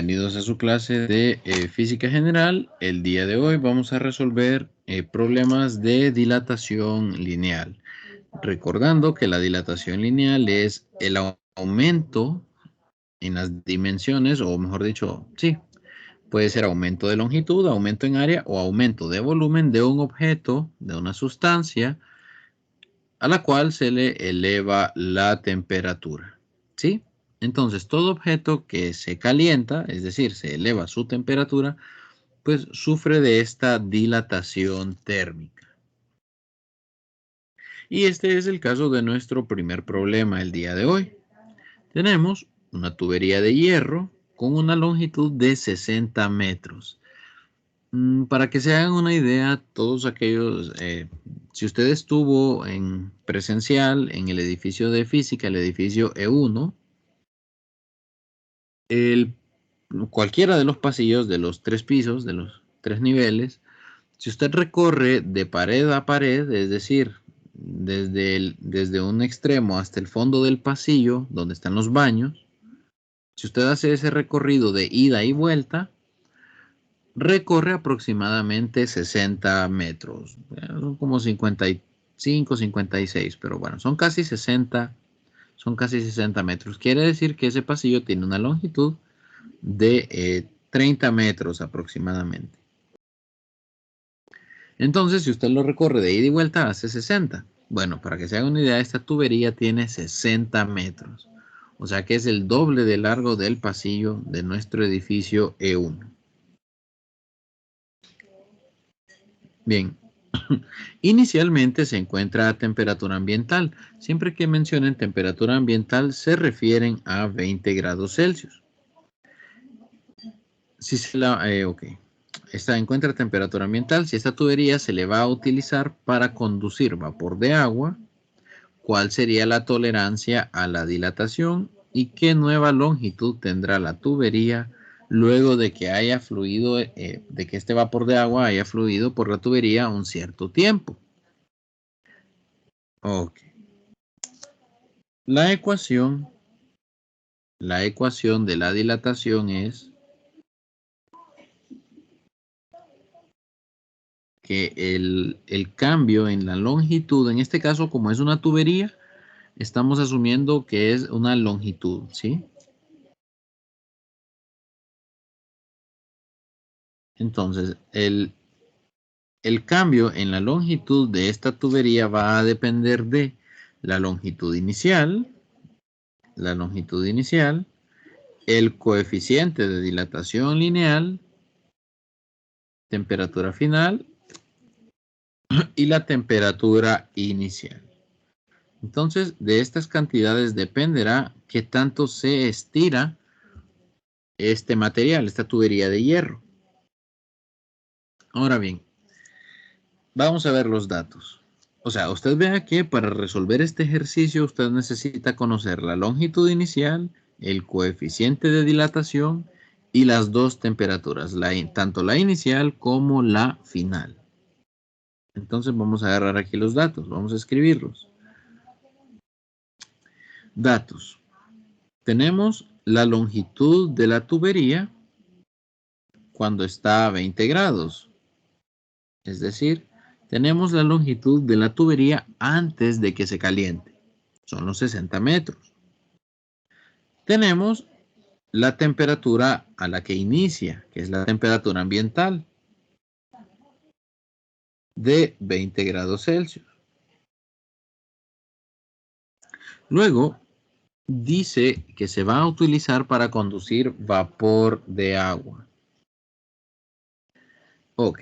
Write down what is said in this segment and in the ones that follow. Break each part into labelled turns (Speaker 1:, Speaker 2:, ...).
Speaker 1: Bienvenidos a su clase de Física General. El día de hoy vamos a resolver problemas de dilatación lineal. Recordando que la dilatación lineal es el aumento en las dimensiones, o mejor dicho, sí, puede ser aumento de longitud, aumento en área o aumento de volumen de un objeto, de una sustancia, a la cual se le eleva la temperatura. ¿Sí? Entonces, todo objeto que se calienta, es decir, se eleva su temperatura, pues sufre de esta dilatación térmica. Y este es el caso de nuestro primer problema el día de hoy. Tenemos una tubería de hierro con una longitud de 60 metros. Para que se hagan una idea, todos aquellos, si usted estuvo en presencial en el edificio de física, el edificio E1, cualquiera de los pasillos de los 3 pisos, de los 3 niveles, si usted recorre de pared a pared, es decir, desde un extremo hasta el fondo del pasillo, donde están los baños, si usted hace ese recorrido de ida y vuelta, recorre aproximadamente 60 metros. Son como 55, 56, pero bueno, son casi 60 metros. Quiere decir que ese pasillo tiene una longitud de 30 metros aproximadamente. Entonces, si usted lo recorre de ida y vuelta, hace 60. Bueno, para que se haga una idea, esta tubería tiene 60 metros. O sea que es el doble de largo del pasillo de nuestro edificio E1. Bien, inicialmente se encuentra a temperatura ambiental. Siempre que mencionen temperatura ambiental se refieren a 20 grados Celsius. Si se ok. Esta encuentra a temperatura ambiental. Si esta tubería se le va a utilizar para conducir vapor de agua, ¿cuál sería la tolerancia a la dilatación y qué nueva longitud tendrá la tubería luego de que haya fluido, de que este vapor de agua haya fluido por la tubería un cierto tiempo? Ok. La ecuación de la dilatación es que el cambio en la longitud, en este caso como es una tubería, estamos asumiendo que es una longitud, ¿sí? Entonces, el cambio en la longitud de esta tubería va a depender de la longitud inicial, el coeficiente de dilatación lineal, temperatura final y la temperatura inicial. Entonces, de estas cantidades dependerá qué tanto se estira este material, esta tubería de hierro. Ahora bien, vamos a ver los datos. O sea, usted vea que para resolver este ejercicio usted necesita conocer la longitud inicial, el coeficiente de dilatación y las dos temperaturas, tanto la inicial como la final. Entonces vamos a agarrar aquí los datos, vamos a escribirlos. Datos. Tenemos la longitud de la tubería cuando está a 20 grados. Es decir, tenemos la longitud de la tubería antes de que se caliente. Son los 60 metros. Tenemos la temperatura a la que inicia, que es la temperatura ambiental, de 20 grados Celsius. Luego, dice que se va a utilizar para conducir vapor de agua. Ok.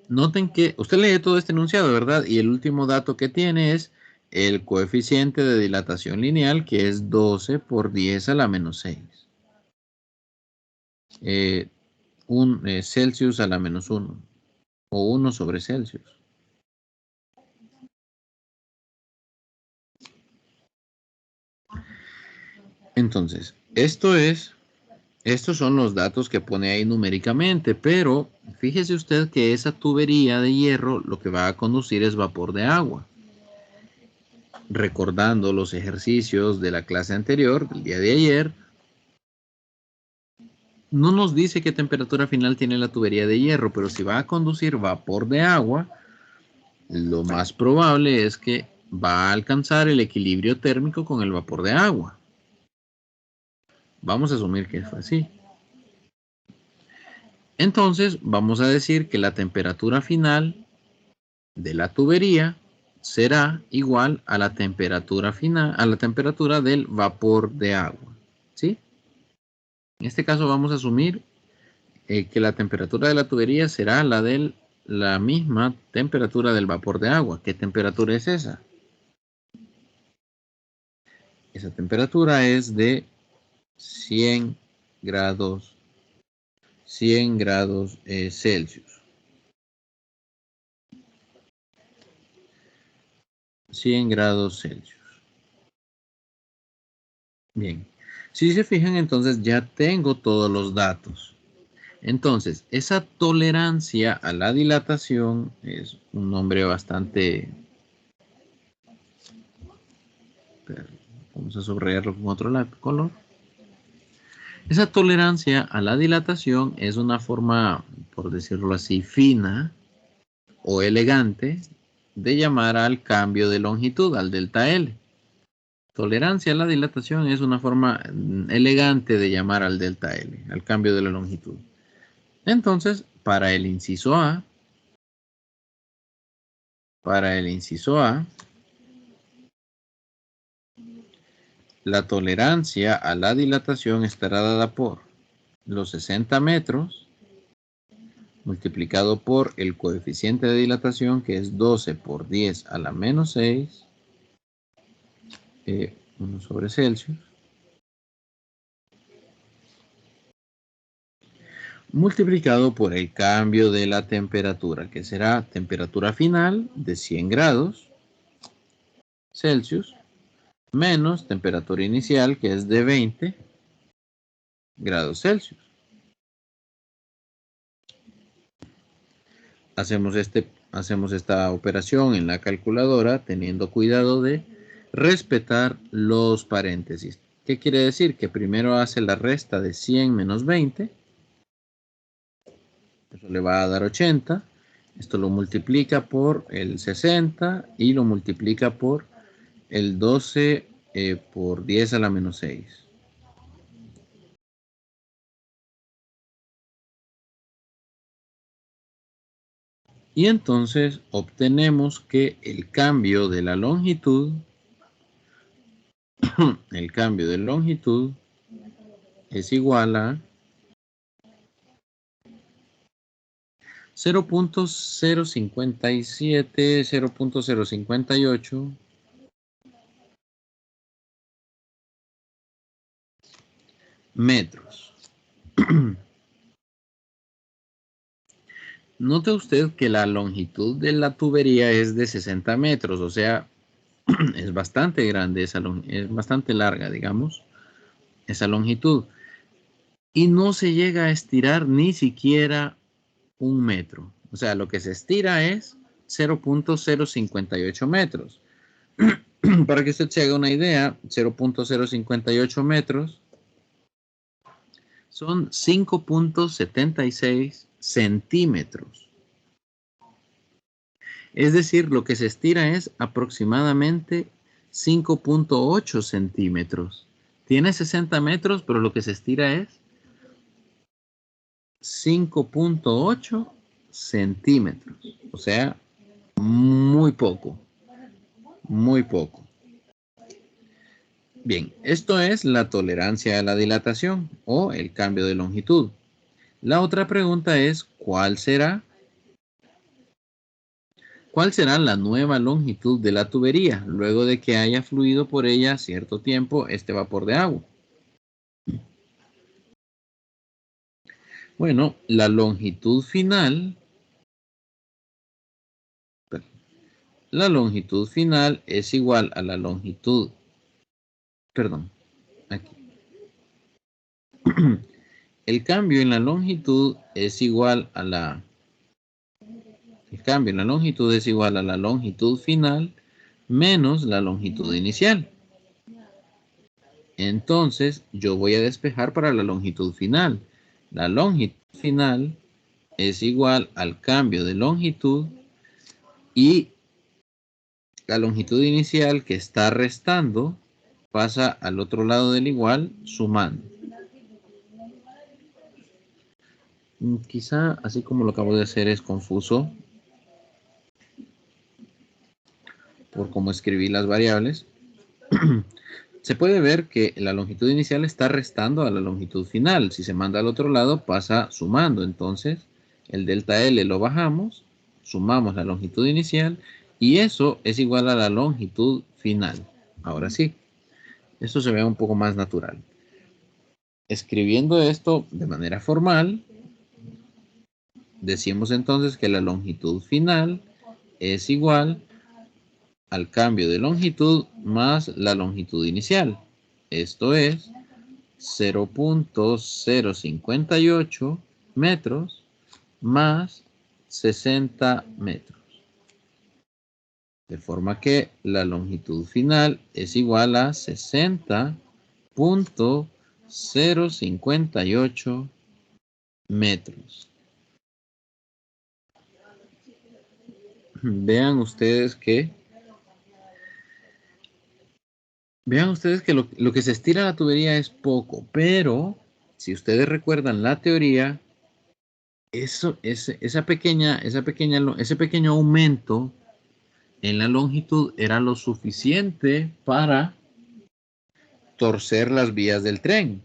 Speaker 1: Noten que usted lee todo este enunciado, ¿verdad? Y el último dato que tiene es el coeficiente de dilatación lineal, que es 12 por 10 a la menos 6. Celsius a la menos 1 o 1 sobre Celsius. Entonces, estos son los datos que pone ahí numéricamente, pero fíjese usted que esa tubería de hierro lo que va a conducir es vapor de agua. Recordando los ejercicios de la clase anterior, del día de ayer, No nos dice qué temperatura final tiene la tubería de hierro, pero si va a conducir vapor de agua, lo más probable es que va a alcanzar el equilibrio térmico con el vapor de agua. Vamos a asumir que fue así. Entonces, vamos a decir que la temperatura final de la tubería será igual a la temperatura final, a la temperatura del vapor de agua. ¿Sí? En este caso vamos a asumir que la temperatura de la tubería será la misma temperatura del vapor de agua. ¿Qué temperatura es esa? Esa temperatura es de 100 grados Celsius. 100 grados Celsius. Bien. Si se fijan, entonces ya tengo todos los datos. Entonces, esa tolerancia a la dilatación es un nombre bastante... Vamos a subrayarlo con otro color. Esa tolerancia a la dilatación es una forma, por decirlo así, fina o elegante de llamar al cambio de longitud, al delta L. Tolerancia a la dilatación es una forma elegante de llamar al delta L, al cambio de la longitud. Entonces, para el inciso A, la tolerancia a la dilatación estará dada por los 60 metros multiplicado por el coeficiente de dilatación, que es 12 por 10 a la menos 6, 1 sobre Celsius, multiplicado por el cambio de la temperatura, que será temperatura final de 100 grados Celsius, menos temperatura inicial, que es de 20 grados Celsius. Hacemos esta operación en la calculadora teniendo cuidado de respetar los paréntesis. ¿Qué quiere decir? Que primero hace la resta de 100 menos 20. Eso le va a dar 80. Esto lo multiplica por el 60 y lo multiplica por el 12 por 10 a la menos 6. Y entonces obtenemos que el cambio de la longitud, es igual a 0.057, 0.058 metros. Note usted que la longitud de la tubería es de 60 metros, o sea, es bastante grande, es bastante larga, digamos, esa longitud. Y no se llega a estirar ni siquiera 1 metro. O sea, lo que se estira es 0.058 metros. Para que usted se haga una idea, 0.058 metros son 5.76 centímetros. Es decir, lo que se estira es aproximadamente 5.8 centímetros. Tiene 60 metros, pero lo que se estira es 5.8 centímetros. O sea, muy poco. Muy poco. Bien, esto es la tolerancia a la dilatación o el cambio de longitud. La otra pregunta es, ¿cuál será la nueva longitud de la tubería luego de que haya fluido por ella cierto tiempo este vapor de agua? Bueno, la longitud final es igual a la longitud, perdón, aquí. El cambio en la longitud es igual a la longitud final menos la longitud inicial. Entonces, yo voy a despejar para la longitud final. La longitud final es igual al cambio de longitud y la longitud inicial que está restando pasa al otro lado del igual sumando. Quizá así como lo acabo de hacer es confuso por cómo escribí las variables. Se puede ver que la longitud inicial está restando a la longitud final. Si se manda al otro lado pasa sumando. Entonces el delta L lo bajamos, sumamos la longitud inicial y eso es igual a la longitud final. Ahora sí, esto se ve un poco más natural. Escribiendo esto de manera formal, decimos entonces que la longitud final es igual al cambio de longitud más la longitud inicial. Esto es 0.058 metros más 60 metros. De forma que la longitud final es igual a 60.058 metros. Vean ustedes que lo que se estira la tubería es poco, pero si ustedes recuerdan la teoría, ese pequeño aumento en la longitud era lo suficiente para torcer las vías del tren.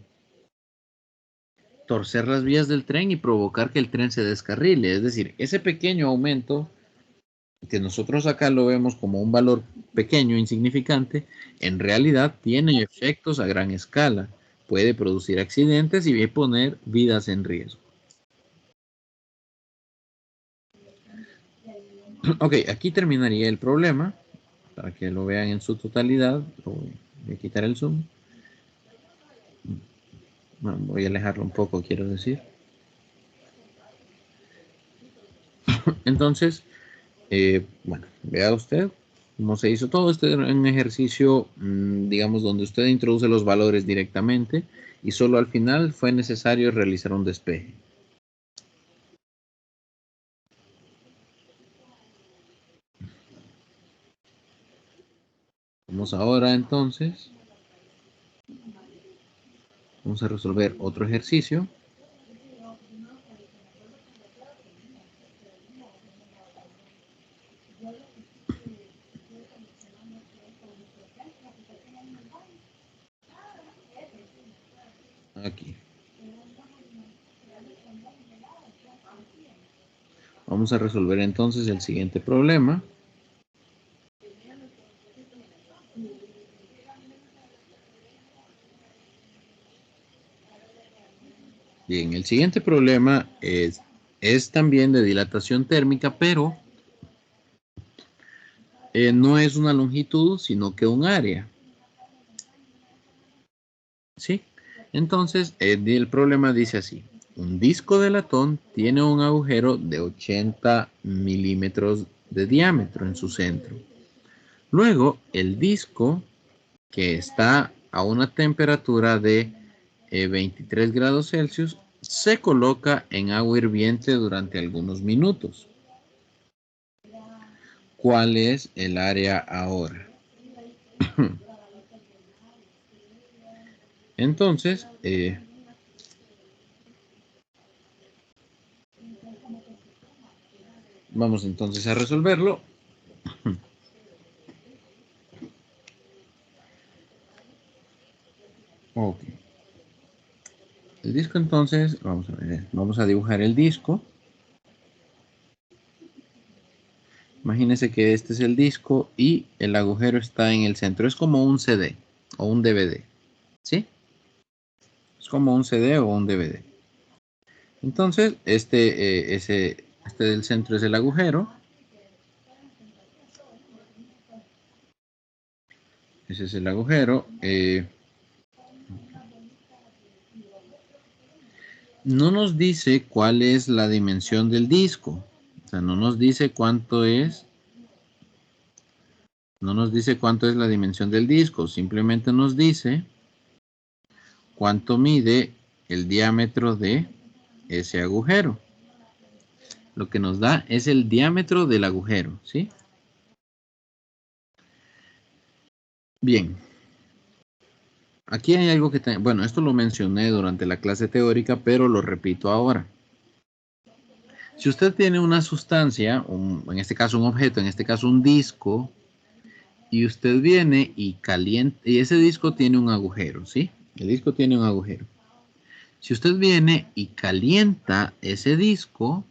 Speaker 1: Torcer las vías del tren y provocar que el tren se descarrile. Es decir, ese pequeño aumento que nosotros acá lo vemos como un valor pequeño, insignificante, en realidad tiene efectos a gran escala. Puede producir accidentes y poner vidas en riesgo. Ok, aquí terminaría el problema. Para que lo vean en su totalidad, voy a quitar el zoom. Bueno, voy a alejarlo un poco, quiero decir. Entonces, bueno, vea usted cómo se hizo todo. Este era un ejercicio, digamos, donde usted introduce los valores directamente y solo al final fue necesario realizar un despeje. Vamos ahora entonces. Vamos a resolver otro ejercicio. Aquí. Vamos a resolver entonces el siguiente problema. Bien, el siguiente problema es también de dilatación térmica, pero no es una longitud, sino que un área. ¿Sí? Entonces, el problema dice así. Un disco de latón tiene un agujero de 80 milímetros de diámetro en su centro. Luego, el disco, que está a una temperatura de 23 grados Celsius, se coloca en agua hirviente durante algunos minutos. ¿Cuál es el área ahora? Entonces, vamos entonces a resolverlo. Ok. El disco entonces, vamos a dibujar el disco. Imagínense que este es el disco y el agujero está en el centro. Es como un CD o un DVD. ¿Sí? Es como un CD o un DVD. Entonces, este del centro es el agujero. Ese es el agujero. No nos dice cuál es la dimensión del disco. O sea, no nos dice cuánto es. No nos dice cuánto es la dimensión del disco. Simplemente nos dice cuánto mide el diámetro de ese agujero. Lo que nos da es el diámetro del agujero, ¿sí? Bien. Aquí hay algo que... Bueno, esto lo mencioné durante la clase teórica, pero lo repito ahora. Si usted tiene una sustancia, en este caso un objeto, en este caso un disco, y usted viene y calienta, y ese disco tiene un agujero, ¿sí? El disco tiene un agujero. Si usted viene y calienta ese disco,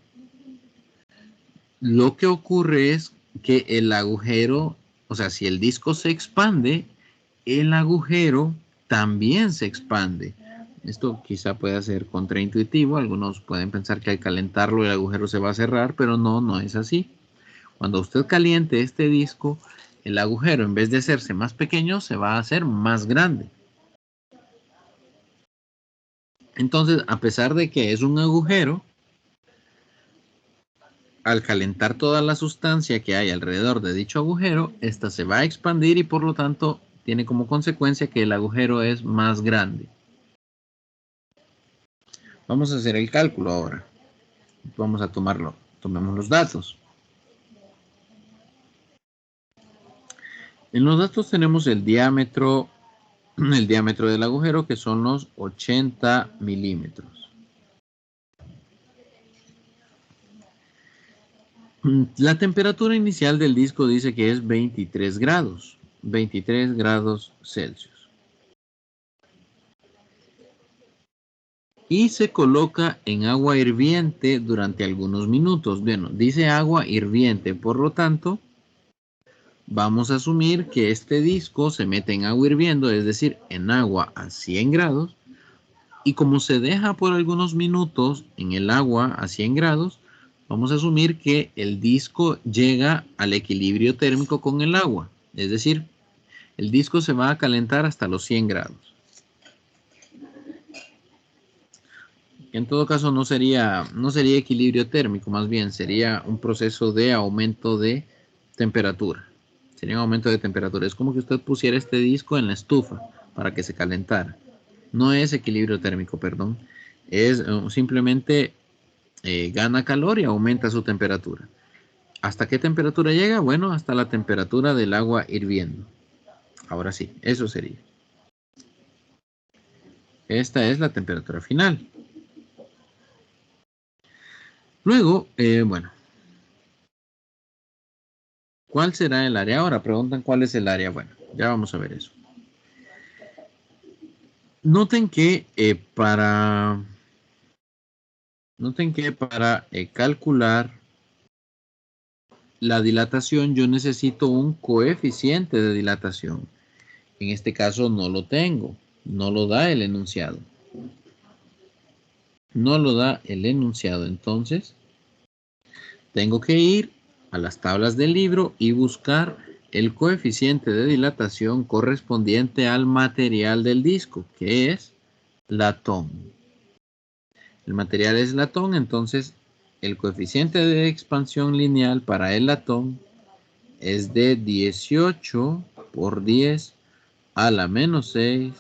Speaker 1: lo que ocurre es que el agujero, o sea, si el disco se expande, el agujero también se expande. Esto quizá pueda ser contraintuitivo. Algunos pueden pensar que al calentarlo el agujero se va a cerrar, pero no, no es así. Cuando usted caliente este disco, el agujero en vez de hacerse más pequeño, se va a hacer más grande. Entonces, a pesar de que es un agujero, al calentar toda la sustancia que hay alrededor de dicho agujero, esta se va a expandir y por lo tanto tiene como consecuencia que el agujero es más grande. Vamos a hacer el cálculo ahora. Vamos a tomarlo. Tomemos los datos. En los datos tenemos el diámetro del agujero, que son los 80 milímetros. La temperatura inicial del disco dice que es 23 grados. 23 grados Celsius. Y se coloca en agua hirviente durante algunos minutos. Bueno, dice agua hirviente, por lo tanto, vamos a asumir que este disco se mete en agua hirviendo, es decir, en agua a 100 grados, y como se deja por algunos minutos en el agua a 100 grados, vamos a asumir que el disco llega al equilibrio térmico con el agua, es decir, el disco se va a calentar hasta los 100 grados. En todo caso no sería equilibrio térmico, más bien sería un proceso de aumento de temperatura. Sería un aumento de temperatura. Es como que usted pusiera este disco en la estufa para que se calentara. No es equilibrio térmico, perdón. Es simplemente gana calor y aumenta su temperatura. ¿Hasta qué temperatura llega? Bueno, hasta la temperatura del agua hirviendo. Ahora sí, eso sería. Esta es la temperatura final. Luego, bueno, ¿cuál será el área? Ahora preguntan cuál es el área. Bueno, ya vamos a ver eso. Noten que para calcular la dilatación yo necesito un coeficiente de dilatación. En este caso no lo tengo, no lo da el enunciado. No lo da el enunciado, entonces tengo que ir a las tablas del libro y buscar el coeficiente de dilatación correspondiente al material del disco, que es latón. El material es latón, entonces el coeficiente de expansión lineal para el latón es de 18 por 10 a la menos 6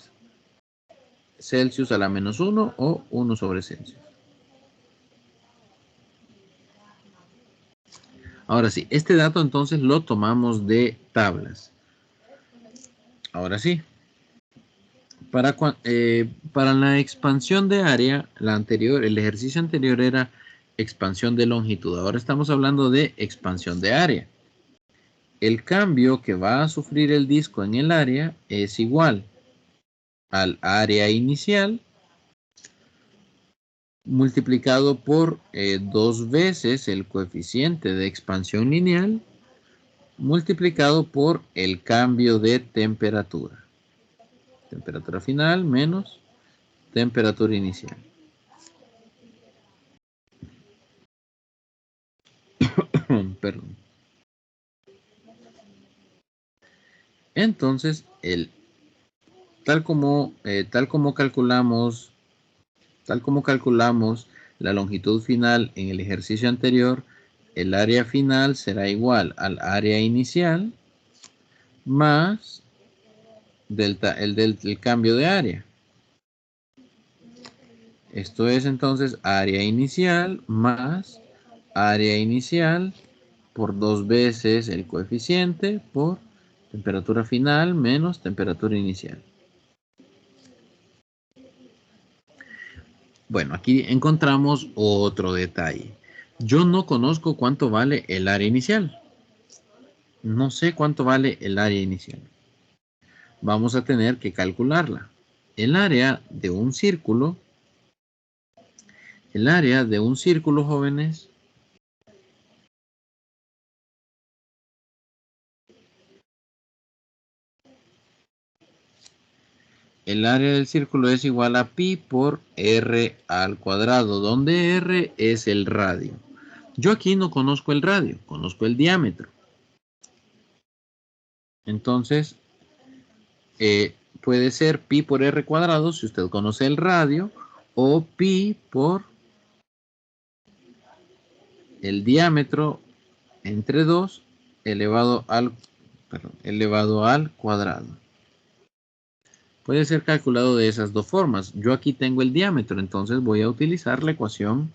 Speaker 1: Celsius a la menos 1 o 1 sobre Celsius. Ahora sí, este dato entonces lo tomamos de tablas. Ahora sí, para la expansión de área, el ejercicio anterior era expansión de longitud. Ahora estamos hablando de expansión de área. El cambio que va a sufrir el disco en el área es igual al área inicial multiplicado por 2 veces el coeficiente de expansión lineal multiplicado por el cambio de temperatura. Temperatura final menos temperatura inicial. Perdón. Entonces, tal como calculamos la longitud final en el ejercicio anterior, el área final será igual al área inicial más el cambio de área. Esto es entonces área inicial más área inicial por 2 veces el coeficiente por temperatura final menos temperatura inicial. Bueno, aquí encontramos otro detalle. Yo no conozco cuánto vale el área inicial. No sé cuánto vale el área inicial. Vamos a tener que calcularla. El área de un círculo, jóvenes, el área del círculo es igual a pi por r al cuadrado, donde r es el radio. Yo aquí no conozco el radio, conozco el diámetro. Entonces, puede ser pi por r cuadrado si usted conoce el radio, o pi por el diámetro entre 2 elevado al cuadrado. Puede ser calculado de esas dos formas. Yo aquí tengo el diámetro, entonces voy a utilizar la ecuación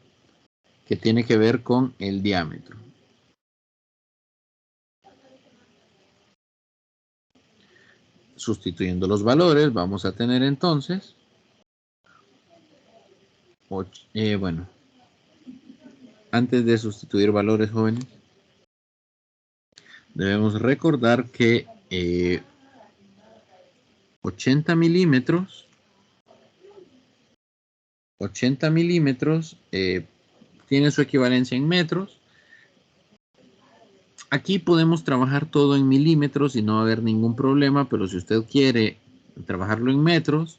Speaker 1: que tiene que ver con el diámetro. Sustituyendo los valores, vamos a tener entonces, bueno, antes de sustituir valores, jóvenes, debemos recordar que 80 milímetros tiene su equivalencia en metros. Aquí podemos trabajar todo en milímetros y no va a haber ningún problema, pero si usted quiere trabajarlo en metros,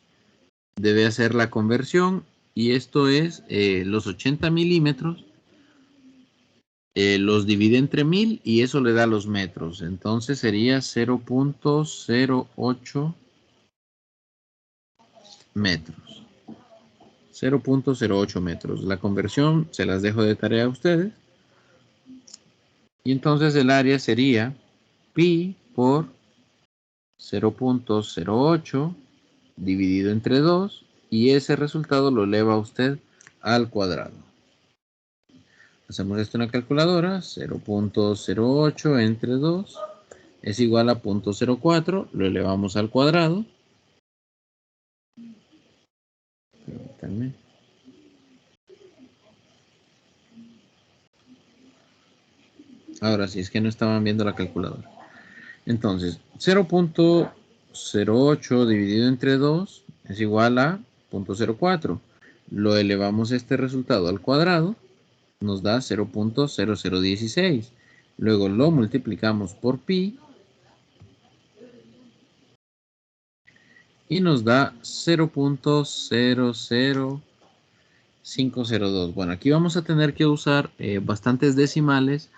Speaker 1: debe hacer la conversión, y esto es los 80 milímetros, los divide entre 1000 y eso le da los metros. Entonces sería 0.08 metros. 0.08 metros. La conversión se las dejo de tarea a ustedes. Y entonces el área sería pi por 0.08 dividido entre 2, y ese resultado lo eleva usted al cuadrado. Hacemos esto en la calculadora. 0.08 entre 2 es igual a 0.04, lo elevamos al cuadrado. Permítanme. Ahora sí, es que no estaban viendo la calculadora. Entonces, 0.08 dividido entre 2 es igual a 0.04. Lo elevamos este resultado al cuadrado, nos da 0.0016. Luego lo multiplicamos por pi y nos da 0.00502. Bueno, aquí vamos a tener que usar bastantes decimales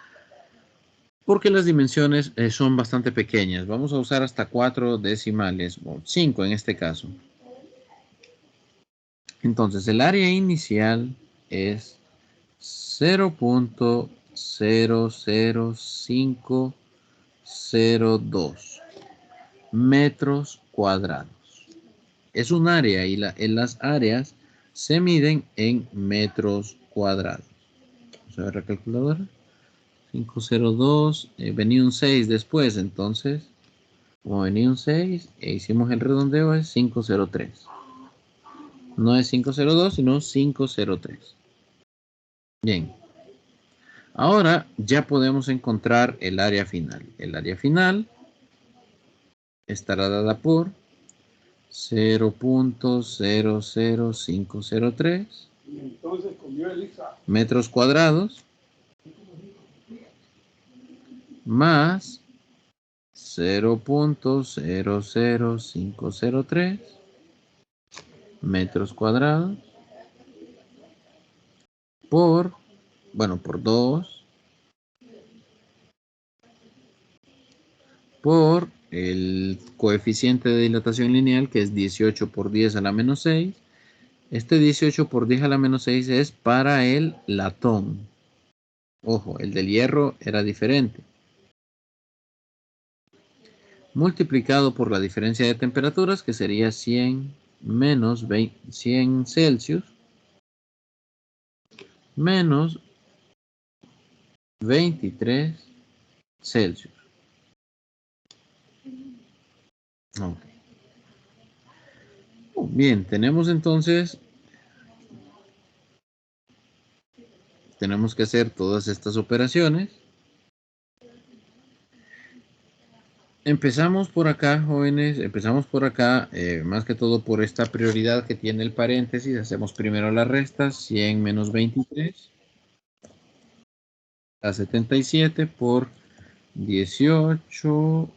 Speaker 1: porque las dimensiones son bastante pequeñas. Vamos a usar hasta 4 decimales, o 5 en este caso. Entonces, el área inicial es 0.00502 metros cuadrados. Es un área y en las áreas se miden en metros cuadrados. Vamos a ver la calculadora. 502, venía un 6 después, entonces, como venía un 6 e hicimos el redondeo, es 503. No es 502, sino 503. Bien. Ahora ya podemos encontrar el área final. El área final estará dada por 0.00503 metros cuadrados más 0.00503 metros cuadrados por 2 por el coeficiente de dilatación lineal, que es 18 por 10 a la menos 6. Este 18 por 10 a la menos 6 es para el latón. Ojo, el del hierro era diferente. Multiplicado por la diferencia de temperaturas, que sería 100 menos 100 Celsius. menos 23 Celsius. Ok. Bien, tenemos entonces, tenemos que hacer todas estas operaciones. Empezamos por acá, jóvenes, empezamos por acá, más que todo por esta prioridad que tiene el paréntesis. Hacemos primero la resta, 100 menos 23, a 77 por 18,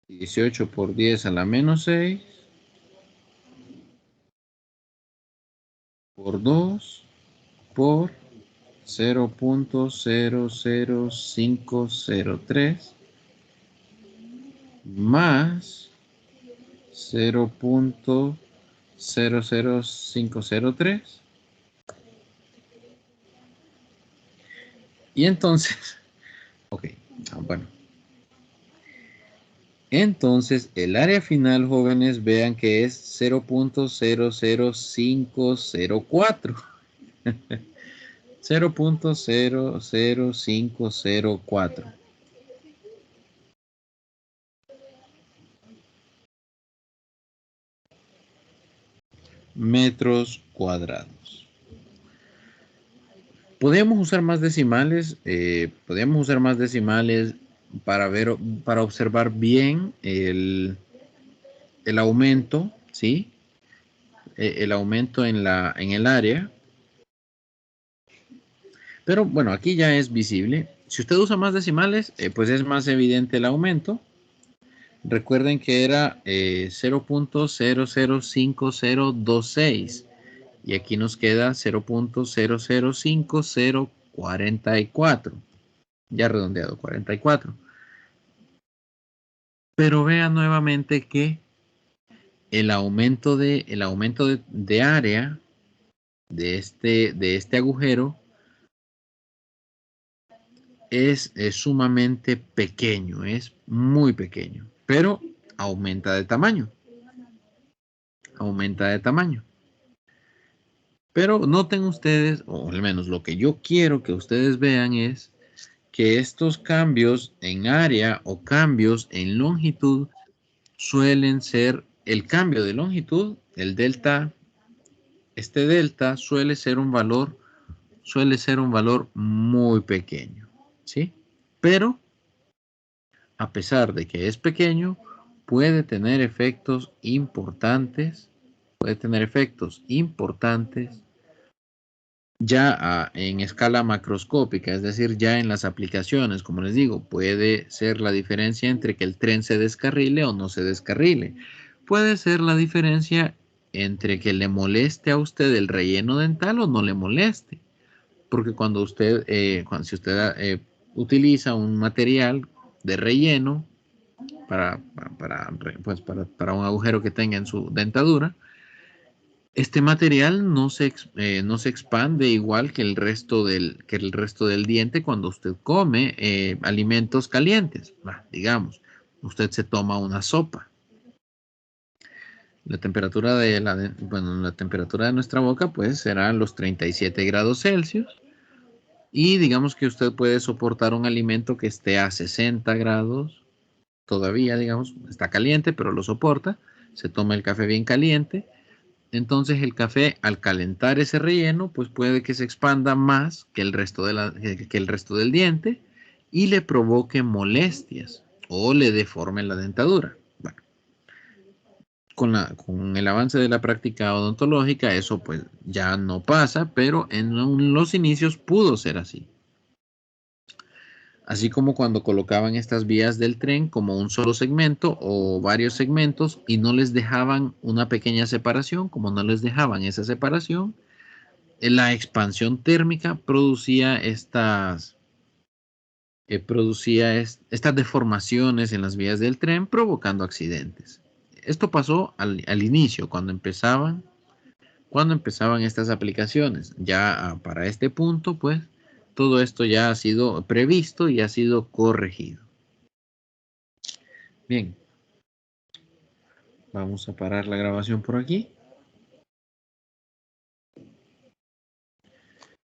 Speaker 1: 18 por 10 a la menos 6, por 2, por 0.00503, más 0.00503. Y entonces, ok, bueno. Entonces, el área final, jóvenes, vean que es 0.00504. 0.00504 metros cuadrados. Podemos usar más decimales, para ver, para observar bien el aumento, ¿sí? El aumento en el área. Pero bueno, aquí ya es visible. Si usted usa más decimales, pues es más evidente el aumento. Recuerden que era 0.005026 y aquí nos queda 0.005044. Ya redondeado, 44. Pero vean nuevamente que el aumento de área de este agujero es sumamente pequeño, es muy pequeño, pero aumenta de tamaño, aumenta de tamaño. Pero noten ustedes, o al menos lo que yo quiero que ustedes vean es que estos cambios en área o cambios en longitud suelen ser el cambio de longitud, el delta, este delta suele ser un valor muy pequeño, ¿sí? Pero a pesar de que es pequeño, puede tener efectos importantes, ya en escala macroscópica, es decir, ya en las aplicaciones, como les digo, puede ser la diferencia entre que el tren se descarrile o no se descarrile. Puede ser la diferencia entre que le moleste a usted el relleno dental o no le moleste. Porque cuando usted, si usted utiliza un material de relleno para un agujero que tenga en su dentadura, este material no se expande igual que el resto del diente cuando usted come alimentos calientes. Digamos, usted se toma una sopa. La temperatura la temperatura de nuestra boca pues será los 37 grados Celsius. Y digamos que usted puede soportar un alimento que esté a 60 grados. Todavía, digamos, está caliente, pero lo soporta. Se toma el café bien caliente. Entonces el café, al calentar ese relleno, pues puede que se expanda más que el resto, que el resto del diente y le provoque molestias o le deforme la dentadura. Bueno, con el avance de la práctica odontológica, eso pues ya no pasa, pero en los inicios pudo ser así. Así como cuando colocaban estas vías del tren como un solo segmento o varios segmentos y no les dejaban una pequeña separación, como no les dejaban esa separación, la expansión térmica estas deformaciones en las vías del tren provocando accidentes. Esto pasó al inicio, cuando empezaban estas aplicaciones. Ya para este punto, pues, todo esto ya ha sido previsto y ha sido corregido. Bien, vamos a parar la grabación por aquí.